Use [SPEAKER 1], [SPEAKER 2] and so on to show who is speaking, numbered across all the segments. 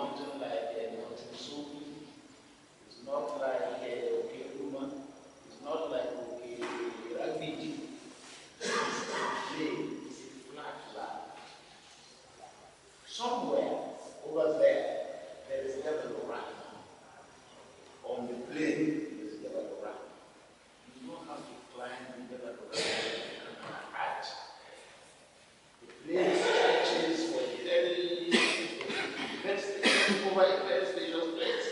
[SPEAKER 1] mountain like Mountain Sufi. It's not like Okiruma. It's not like Ragbi. It's a flat land. Somewhere over there, there is Unilorin. On the plain, there is Unilorin. You don't have to climb the Unilorin. The place stretches for a very spacious place.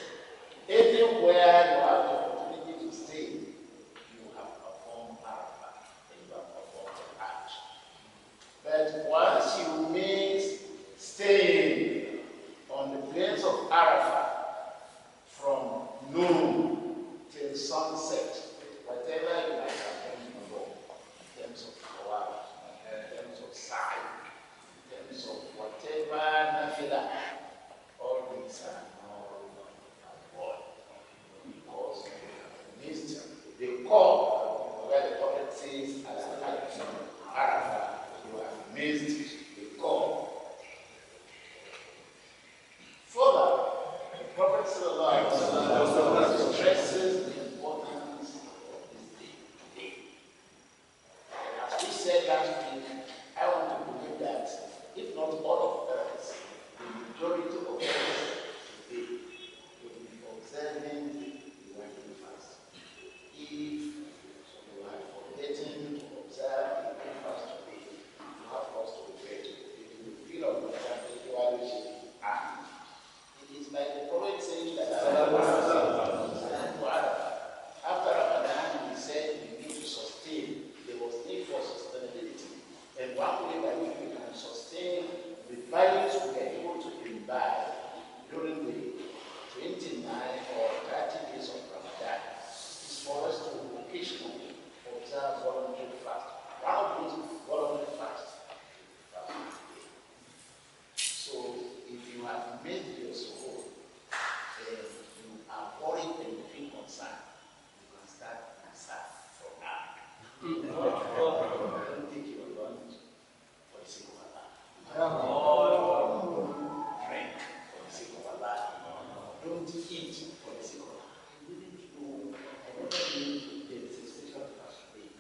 [SPEAKER 1] Anywhere you have the opportunity to stay, you have performed Arafah and you have performed the Hajj. But once you miss staying on the plains of Arafah from noon till sunset, whatever you might have done before, in terms of hours, in terms of sight, in terms of whatever nafila, all these are not avoid because you missed the core where the Prophet says, as Arafah, you have missed the core. Further, the Prophet stresses the importance of this day today. And as we said last week, I want to believe that if not all of us, the majority of us today will be observing the waking fast. If you are forgetting to observe the waking fast today, you have cause to regret. If you feel of yourself, it is like the Prophet saying that after Ramadan, he said we need to sustain. There was need for sustainability. And one way by which we can sustain the values we are able to imbibe during the 29 or 30 days of Ramadan is for us to occasionally observe voluntary fast. One of those voluntary fasts is the fast of the day. So if you have made your soul, you are worried and you feel concerned, you can start Nasa from now. Don't take your lunch for the sake of Allah. Drink for the sake of Allah. Don't eat for the sake of Allah. I never knew there is a special fast today.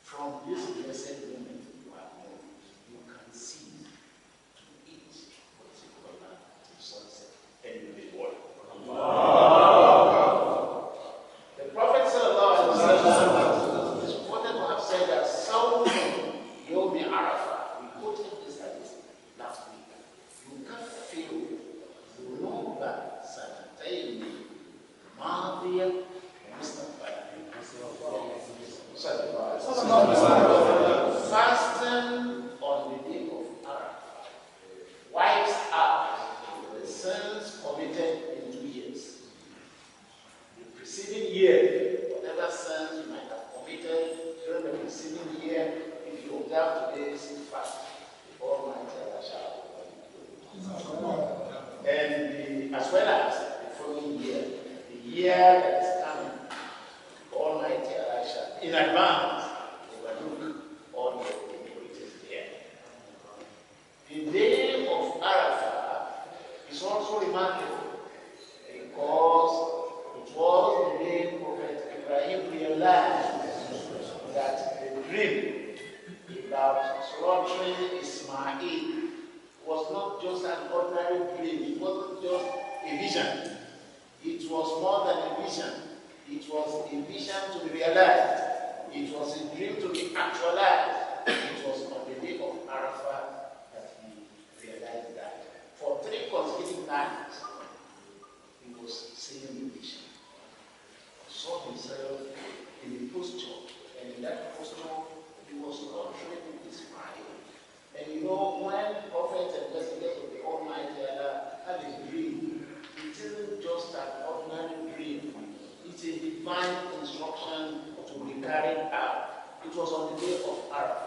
[SPEAKER 1] From this blessed moment you have known, you can see to eat for the sake of Allah till sunset and you will be born. The Prophet is reported to have said that some Yomi Arafah, we quoted this hadith last week. You can't feel Runuba Sanataini Madia Mustafa. Fasting on the day of Arafah wipes out the sins committed in 2 years. The preceding year, whatever sins you might have committed during the preceding year, if you observe today's fast, the Almighty Allah shall and as well as the following year, the year that is coming, the Almighty Allah shall in advance overlook all the iniquities there. The day of Arafah is also remarkable because it was the day Prophet Ibrahim realized that the dream about slaughtering Ismail was not just an ordinary dream. It wasn't just a vision. It was more than a vision. It was a vision to be realized. It was a dream to be actualized. It was on the day of Arafah that he realized that. For 3 consecutive nights, he was seeing the vision. He saw himself in the posture, and in that posture, he was slaughtering Ismail. And you know, when prophets and messengers of the Almighty Allah have a dream, it isn't just an ordinary dream. It's a divine instruction to be carried out. It was on the day of Arafah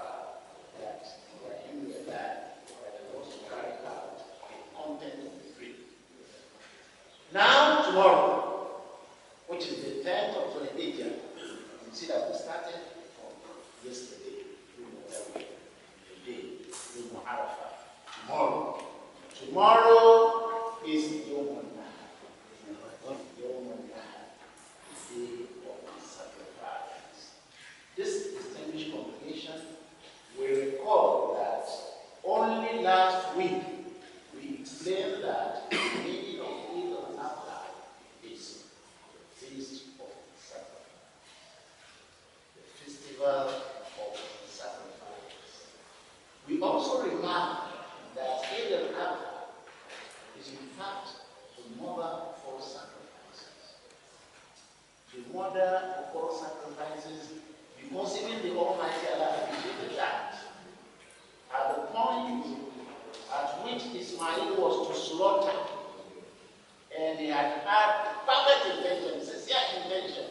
[SPEAKER 1] fact, the mother of all sacrifices. The mother of all sacrifices, because even the Almighty Allah appreciated that. At the point at which Ismail was to slaughter, and he had perfect intention, sincere intention,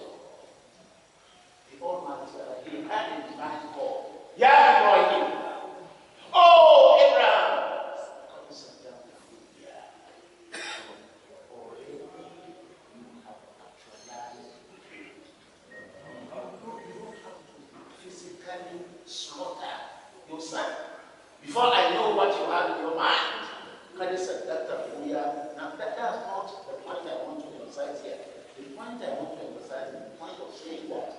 [SPEAKER 1] the Almighty Allah, he had a divine call. Ya Ibrahim! Oh, Abraham! Physically slaughter your son. Before I know what you have in your mind, God said that we are. Now that's not the point I want to emphasize here. The point I want to emphasize is the point of saying what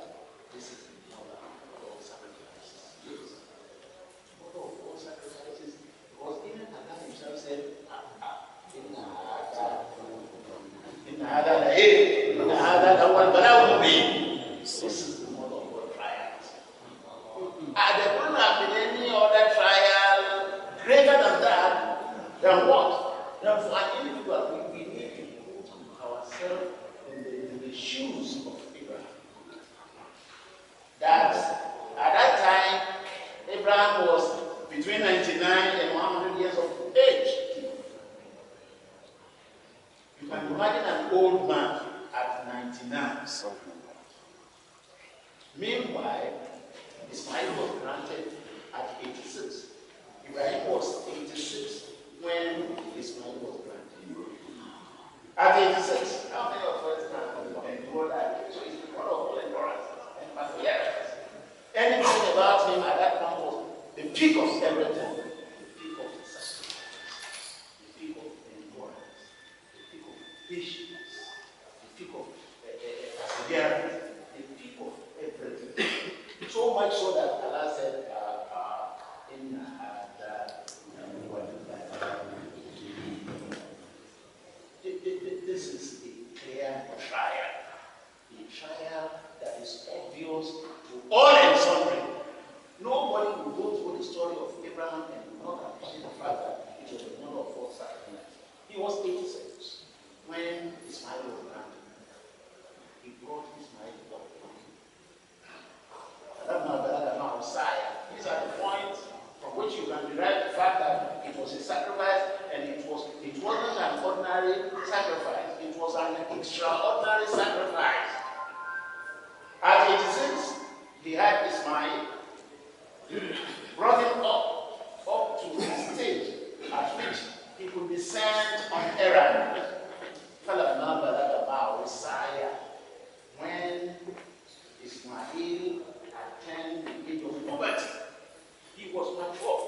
[SPEAKER 1] this is the mother of all sacrifices. Yes. The mother of all sacrifices, because even Allah himself said, this is the mother of all trials. There couldn't have been any other trial greater than that, than what? Than for an individual, we need to put ourselves in the shoes of Abraham. That at that time, Abraham was between 99 and 100 years of age. You can imagine an old man at 99. Meanwhile, Ismail was granted at 86. Ibrahim was 86 when Ismail was granted. At 86, how many of us can endure that? So it's one of all endurance and perseverance. Anything about him at that point was the peak of everything. The peak of sacrifice, the peak of endurance, the peak of patience, the peak of perseverance, the peak of everything. So much so that Allah said, this is a clear trial that is obvious to all and sundry. Nobody will go through the story of Abraham and will not appreciate the fact that it was the mother of all sacrifices. He was 86 when Ismail was granted. He brought Ismail up. These are the points from which you can derive the fact that it was a sacrifice, and it wasn't an ordinary sacrifice, it was an extraordinary sacrifice. At 86, he had Ismail, brought him up to the stage at which he could be sent on errand. When Ismail attained the age of puberty, he was mature.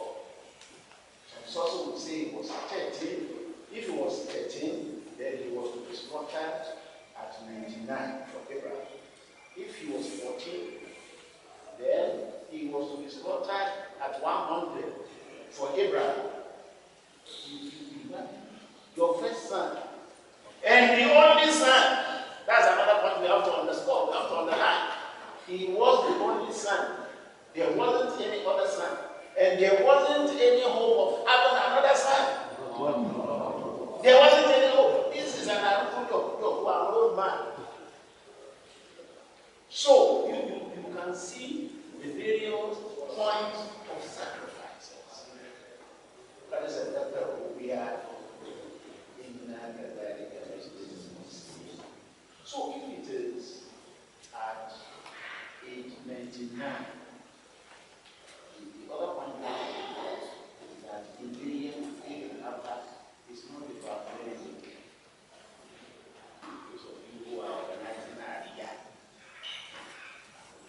[SPEAKER 1] Some sources would say he was 13. If he was 13, then he was to be slaughtered at 99 for Abraham. If he was 14, then he was to be slaughtered at 100 for Abraham. Your first son, and the only son. That's another point we have to underscore, we have to underline. He was the only son. There wasn't any other son. And there wasn't any hope of having another son. There wasn't any hope. This is an old man. So you can see the various points of sacrifices. That is that we are in so if it is at age 99, the other point is that in the AGAS is not about anything. Because of you who are organizing Aria,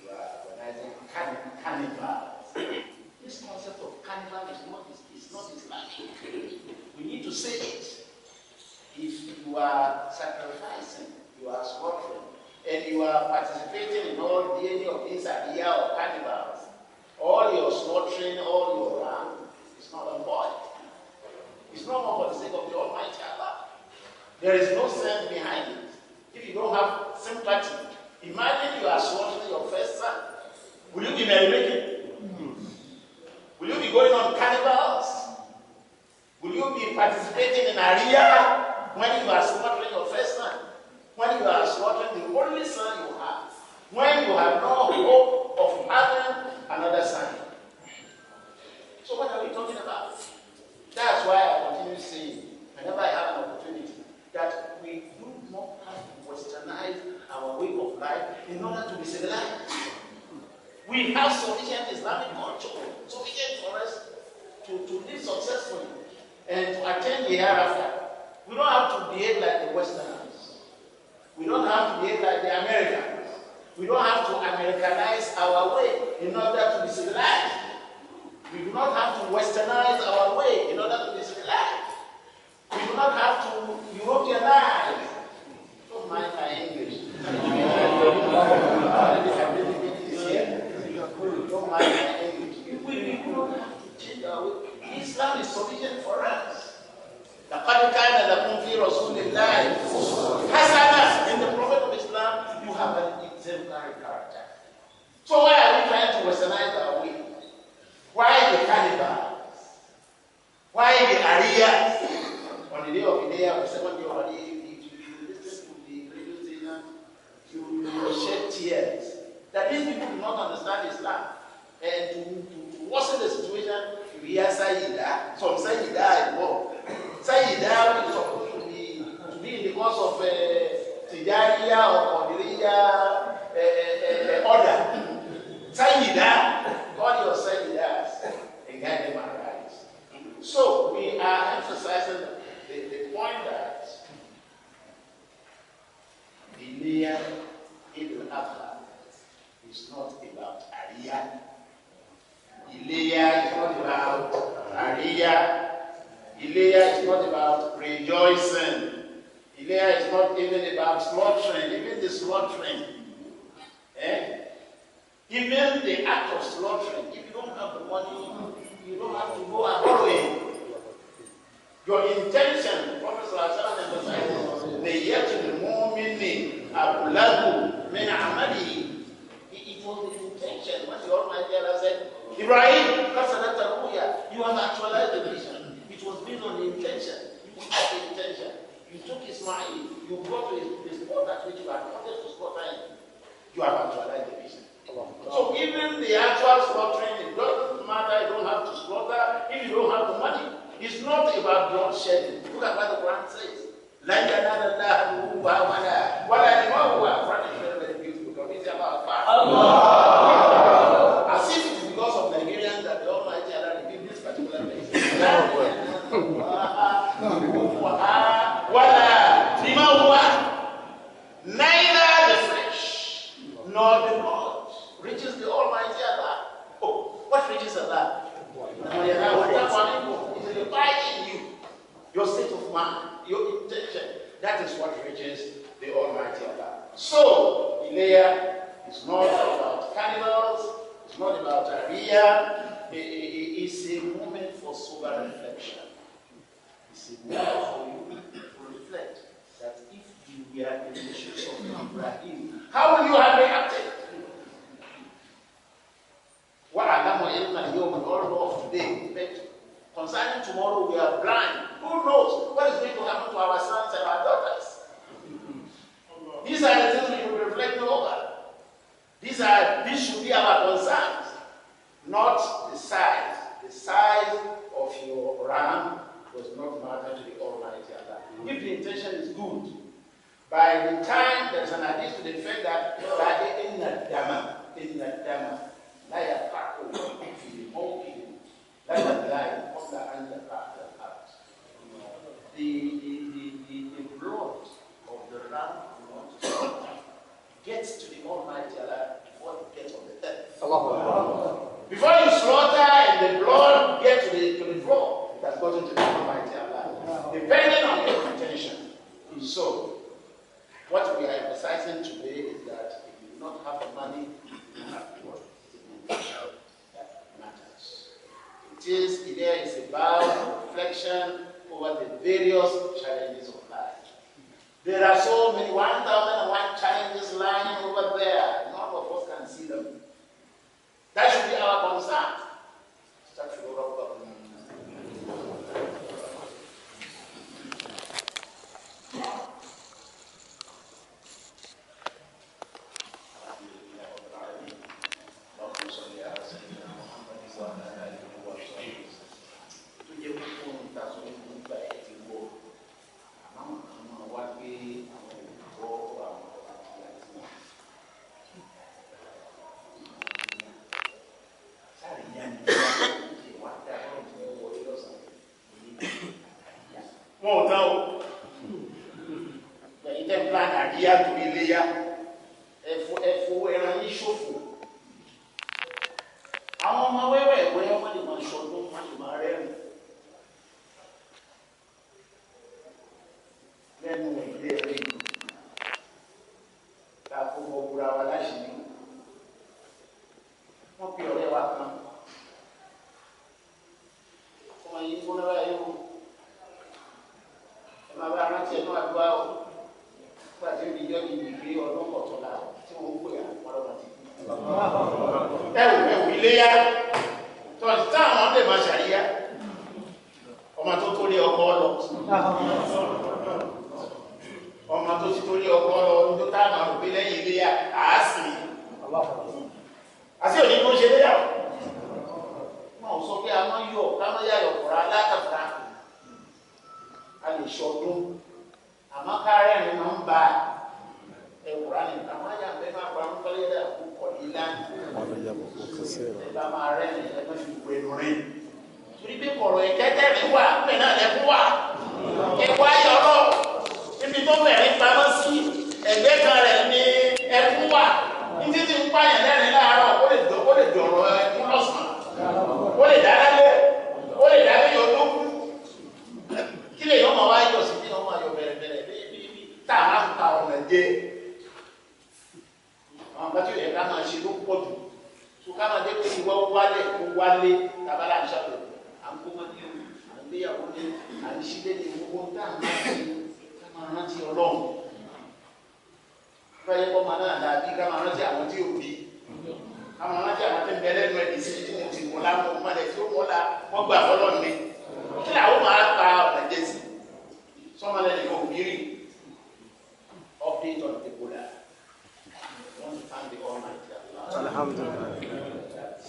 [SPEAKER 1] you are organizing carnivals. This concept of carnival is not Islamic. We need to say it. If you are sacrificing, you are slaughtering, and you are participating in any of these Aria or carnivals, all your slaughtering, all your ram, it's not on point. It's not more for the sake of the Almighty Allah. There is no sense behind it. If you don't have sympathy, imagine you are slaughtering your first son. Will you be merrymaking? Will you be going on carnivals? Will you be participating in Aria? when you are slaughtering your first son, when you are slaughtering the only son you have, when you have no hope of having another son. So what are we talking about? That's why I continue saying, whenever I have an opportunity, that we do not have to westernize our way of life in order to be civilized. We have sufficient Islamic culture, sufficient for us to live successfully and to attain the hereafter. We don't have to behave like the Westerners. We don't have to behave like the Americans. We don't have to Americanize our way in order to be civilized. We do not have to Westernize our way in order to be civilized. We do not have to Europeanize. Don't mind my English. Don't mind my English. We don't have to change our way. Islam is sufficient for us. لَقَدْ كَانَ لَكُمْ فِي رَسُولِ اللَّهِ حَسَنَةٌ. In the Prophet of Islam, you have an exemplary character. So why are we trying to westernize our way? Why the cannibals? Why the Arias? On the day of Idea, on the second day of Idea, you listen to the radio station, you shed tears. That these people do not understand Islam. And to worsen the situation, you hear Sayyida. Some Sayyida involved. Sayyida is supposed to be in the course of Tijariya or Qadiriya order. Sayyida, call your Sayyidas and guide them aright. So we are emphasizing the point that the Niyah Idul Adha is not about Ariya. Ileya is not about Ariya. Ileya is not about rejoicing. Ileya is not even about slaughtering. Even the slaughtering. Even the act of slaughtering. If you don't have the money, you don't have to go and borrow it. Your intention, Prophet emphasizes, the yatul mu'mini ablagu min amalihi. It was the intention. When the Almighty Allah said, Ibrahim, you have actualized the vision. It was based on the intention. You had the intention. You took Ismail, you brought the spot that which you had wanted to slaughter him. You have actualized the vision. So even the actual slaughtering, it doesn't matter, you don't have to slaughter if you don't have the money. It's not about bloodshed. Look at what the Quran says. Quran is very, very beautiful because it's about Allah. As if it's because of Nigerians that the Almighty Allah revealed this particular place. Neither the flesh nor the blood reaches the Almighty Allah. Oh, what reaches Allah? It is abiding in you, your state of mind, your intention. That is what reaches the Almighty Allah. So, Ileya is not about cannibals, it's not about Ariya. It's a moment for sober reflection. It's a moment for you to reflect that if you were in the shoes of Ibrahim, how would you have reacted? What I know of today, but concerning tomorrow, we are blind. Who knows what is going to happen to our sons and our daughters? These are the things we should reflect over. These should be our concerns, not the size. The size of your ram does not matter to the Almighty Allah. If the intention is good, by the time there's an hadith to the effect that in the dama, لا يقع في موقف لا يدعي قبل أن يقع الأرض. The blood of the ram gets to the Almighty Allah before it gets on the earth. Before you slaughter and the blood gets to the floor, it has gotten to the Almighty Allah. Depending on your intention. So, what we are emphasizing today is that if you do not have the money, you have to work. That matters. There is about reflection over the various challenges of life. There are so many 1,001 challenges lying over there. None of us can see them. That should be our concern. plan àríyá tó iléyá ẹ̀fọ́ ẹran yín ṣòfò. Àwọn ọmọ wẹ́wẹ́ ìwé wọ́n lè máa ṣọdún, wọ́n lè máa rẹ́rìn. Lẹ́nu ilé rí ká fún ọgbùra wa láṣìírí. Wọ́n pe ọ̀rẹ́ wa kan. Ọmọ yìí gbóná báyìí o. Ẹ máa bá rántí ẹnu àdúrà o. Nígbà tí ó di yọ́ ìbí pé ọdún kọ̀tọ̀lá tí wọ́n ń pè àwọn ọlọ́mọ ti kú. Ẹ̀wù iléyá. Tọ́jú táwọn lè máa ṣàríyá. Ọmọ tó torí ọkọ lọ. Ọmọ tó ti torí ọkọ lọ tó táwọn òbí lẹ́yìn iléyá àásì. Àti òní kó ṣe léyà. Wọ́n sọ pé a máa ń yọ̀ ká máa yàyọ̀ kọ̀ọ̀rọ̀ alákàtà. A lè ṣọdún. Àmọ́ kárẹ́ ni máa ń ba ẹ̀wùrá ni àwọn àyà ń bẹ́ máa pa ń kọ́lé ẹ̀dá àkókò nílá. Ẹ̀bá máa rẹ́ ni ẹ̀bá fi wù ẹnu rìn. Torí pé kọ̀rọ̀ ẹ̀kẹ́tẹ́ mi wà, bẹ́ẹ̀ náà lẹ́kún wà. Ẹ̀kọ́ ayọ̀rọ̀ níbi tó bẹ̀rẹ̀ pamọ́ sí ẹ̀gbẹ́ kan rẹ̀ ní ẹkún wà. Ní títí ń pààyàn lẹ́rìn láàárọ̀, ó lè dọ̀rọ̀ ẹkún lọ́sàn-án. Ó lè dálé, ó lè dálé yóò tó kú. Kí lè yọ ọmọ wa yọ sí kí ọmọ ayọ̀ bẹ̀rẹ̀ bí tá a máa ń ta ọ̀nà jẹ. Àwọn kan tí ó yẹ ká máa ṣe ló pọ̀ jù. So ká máa dé pé ìwọ wálé tábàlà ń ṣàbẹ̀wò. À ń kó mọ́ ní ewu, à ń gbéyàwó ní, à ń ṣílé ní gbogbo tá à ń máa ṣe ká máa rántí Ọlọ́run. Fẹ́yẹ́ kọ́ máa náà dàbí ká máa rántí àwọn tí ò bí. Ká máa rántí àwọn tí ń bẹ lẹ́nu ẹ̀dì sí tí mo ti mọ̀ láwọn ọmọ rẹ̀ tí ó mọ́ la wọ́n gbà fọ́lọ́ mi. Kí làwọn máa pa ọ̀nà jẹ sí? Sọ́mọlẹ́ nìkan òbí rí. Update on Ebola. I want to thank the Almighty Allah. Alhamdulillah. That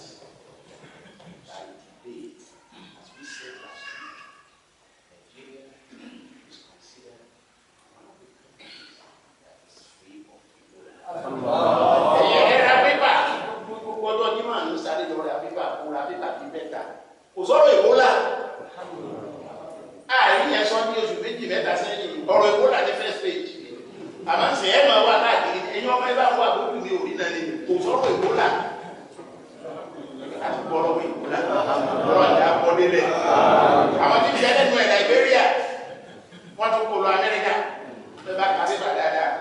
[SPEAKER 1] by today, as we said last week, Nigeria is considered one of the countries that is free of Ebola. Ẹ̀yẹ́ pépà gbogbo ọdún ní màá ń sáré lọ ra pépà kó ra pépà bí mẹ́ta. Kò sọ̀rọ̀ Ebola. Àárín yẹn sọ ní oṣù méjì mẹ́ta sẹ́yìn ọ̀rọ̀ Ebola ní first page. Àmọ́ ṣe é máa wá káàkiri ẹ̀yin ọmọ ẹgbẹ́ àwọn àbójú mi ò rí náà ni kò sọ̀rọ̀ Ebola. Àti gbọ́rọ̀ Ebola lọ́rọ̀ ìjà bọ́dé lẹ̀. Àwọn tí ń jẹ́ lẹ́nu ẹ̀ Nàìjíríà wọ́n tún kó lọ Amẹ́ríkà ló bá kà sí bàdáadáa.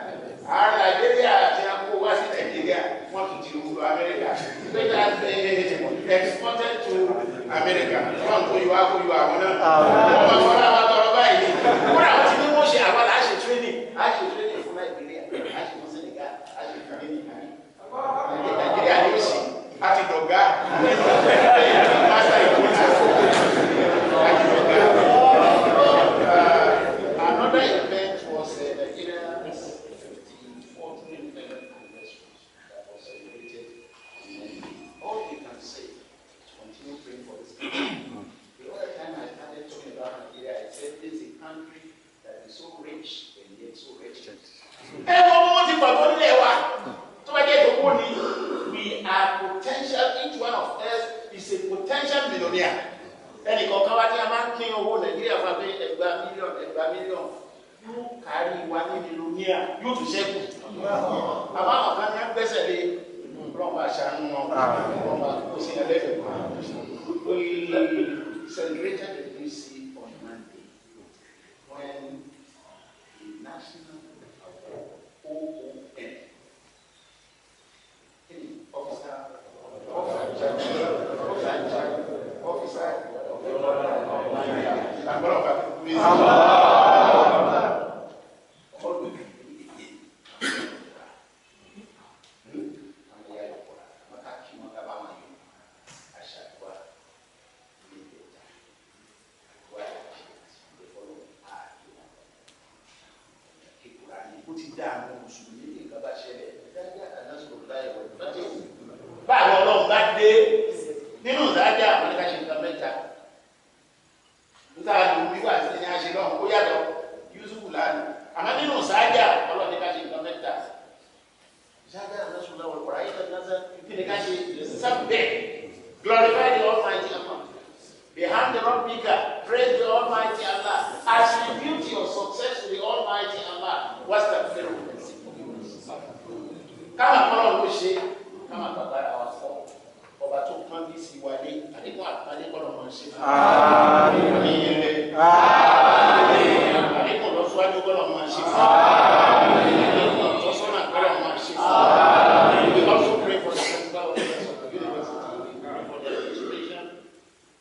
[SPEAKER 1] Ààrẹ Nàìjíríà ti ń kó wá sí Nàìjíríà wọ́n tún ti rú lọ Amẹ́ríkà. They have been exported to America. Wọ́n kó yọ àwọn náà. Wọ́n máa fọ́nà àwọn tọrọ báyìí. Wọ́n àwọn tí ní wọ́n ṣe àwọn láṣẹ training. Láṣẹ training fún Nàìjíríà. Láṣẹ fún Senegal. Láṣẹ fún Nàìjíríà ní òsì. A ti dọ̀gá. Master Ebola. Láti dọ̀gá. Another event was Nigeria's 54th independent anniversary that was celebrated. All we can say is continue praying for this country. The other time I started talking about Nigeria, I said this is a country that is so rich and yet so wretched. We are potential, each one of us is a potential millionaire. Ẹnì kọ̀ọ̀kan wá tí a máa ń pín owó Nàìjíríà fún abẹ́ ẹgbàá mílíọ̀nù yóò kárí wa ní millionaire yóò tún ṣẹ́kù. Àmọ́ àwọn kan ní gbẹ́sẹ̀ lé Rọ́mbà ṣàánú wọn, Rọ́mbà kò sí ẹlẹ́fẹ̀ẹ́. We celebrated the DC on Monday when the National OON báwo Ọlọ́run bá dé nínú ìdájà àwọn ẹ̀ka ṣe nǹkan mẹ́ta nígbà tó wíwà sí ní àṣẹ náà ó yàtọ̀ Yusufu lánàá àmọ́ nínú ìsájà Ọlọ́run ẹ̀ka ṣe nǹkan mẹ́ta ìsájà àlọ́sùn náà wọ̀ kọ̀ọ̀rọ̀ ayé tó ń dáná kí ni ká ṣe sábẹ́ glorify the Almighty Allah behind the rock bigger praise the Almighty Allah attribute your success to the Almighty Allah what's that very wálé àdínkù àpálẹ́ kọ́lọ̀ máa ṣe fún àdínkù lọ́síwájú kọ́lọ̀ máa ṣe fún àdínkù tọ́sọ́nà kọ́lọ̀ máa ṣe fún. We also pray for the principal officers of the university, we pray for their education,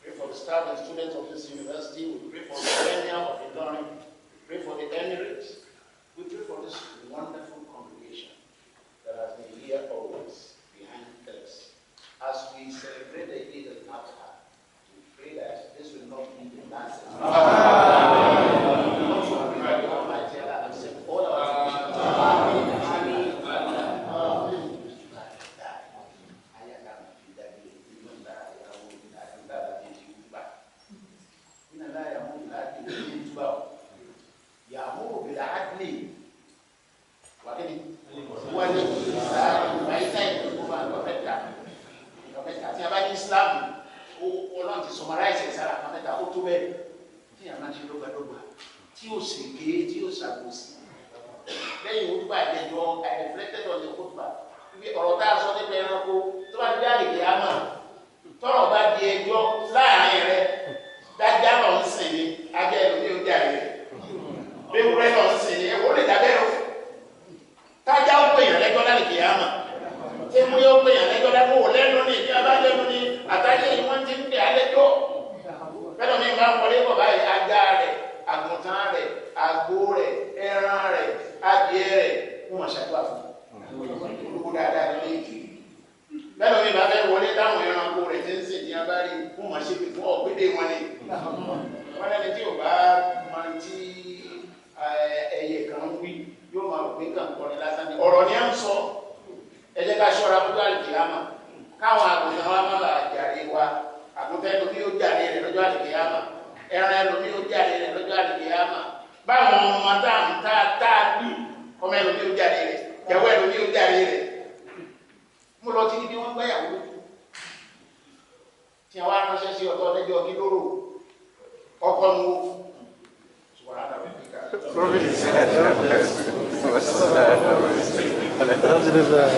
[SPEAKER 1] pray for the staff and students of this university, we pray for the tenure of Unilorin, we pray for the emirates, we pray for this wonderful congregation that has been here always behind us. As we celebrate the Eid al-Adha, we pray that this will not be the last. Also pray that the Almighty Allah accept all our Islam, Ọlọ́run ti summarize ẹ̀ sára kan mẹ́ta ó tó bẹ́ẹ̀ tí a máa ṣe lọ́gbàdọ́gba tí ó sì gé tí ó ṣàgbọ́sí lẹ́yìn òtúbà ìdẹ́jọ́ I reflected on the òtúbà wípé ọ̀rọ̀ tá a sọ nípa ẹranko tó bá di dáàlì kìí àmà tọ́rọ̀ bá di ẹjọ́ láàrin rẹ dájá lọ ń sìn ní ajá ẹ̀rọ ní ojú àrẹ bẹ́ẹ̀rẹ́ lọ ń sìn ní ẹ̀wọ́ lè dábẹ́ rọ tájá ó pè yàn lẹ́jọ́ láàlì kìí àmà tí mo yóò pè yàn lẹ́jọ́ láàlì kìí lẹ́nu ní ìdí abájẹ́nu ní àtàlẹ́ yìí wọ́n ti ń pè alẹ́jọ́ fẹ́lẹ̀ mi máa ń wọlé bọ̀ báyìí ajá rẹ̀ àgùntàn rẹ̀ àgbò rẹ̀ ẹran rẹ̀ adìẹ rẹ̀ wọ́n máa ṣàdúrà fún olùkó dáadáa nílé ìkiri fẹ́lẹ̀ mi bá fẹ́ wọlé táwọn ẹranko rẹ̀ ti ń sìn ní abárí wọ́n máa ṣe pé fún ọ̀gbẹ́dẹ wọn ni wọ́n lẹ́ni tí ò bá máa ti ẹyẹ kan wí yóò máa rò pé kàn kọ́ni lásán ni ọ̀rọ̀ ni à ń sọ ẹ jẹ́ ká ṣọ́ra fún àlùkìyámà káwọn àgùntàn wa má bàa jàre wa àgùntàn ẹlòmí ó jàre rẹ̀ lọ́jọ́ àlùkìyámà ẹran ẹlòmí ó jàre rẹ̀ lọ́jọ́ àlùkìyámà báwọn ọmọ tá a bí ọmọ ẹlòmí ó jàre rẹ̀ ìyàwó ẹlòmí ó jàre rẹ̀ mo lọ tí wọ́n gbáyàwó tí wọ́n á ránṣẹ́ sí ọ̀tọ̀ ọ̀dẹ́jọ́ kí lóró ọkọ̀ nu
[SPEAKER 2] Alhamdulillah.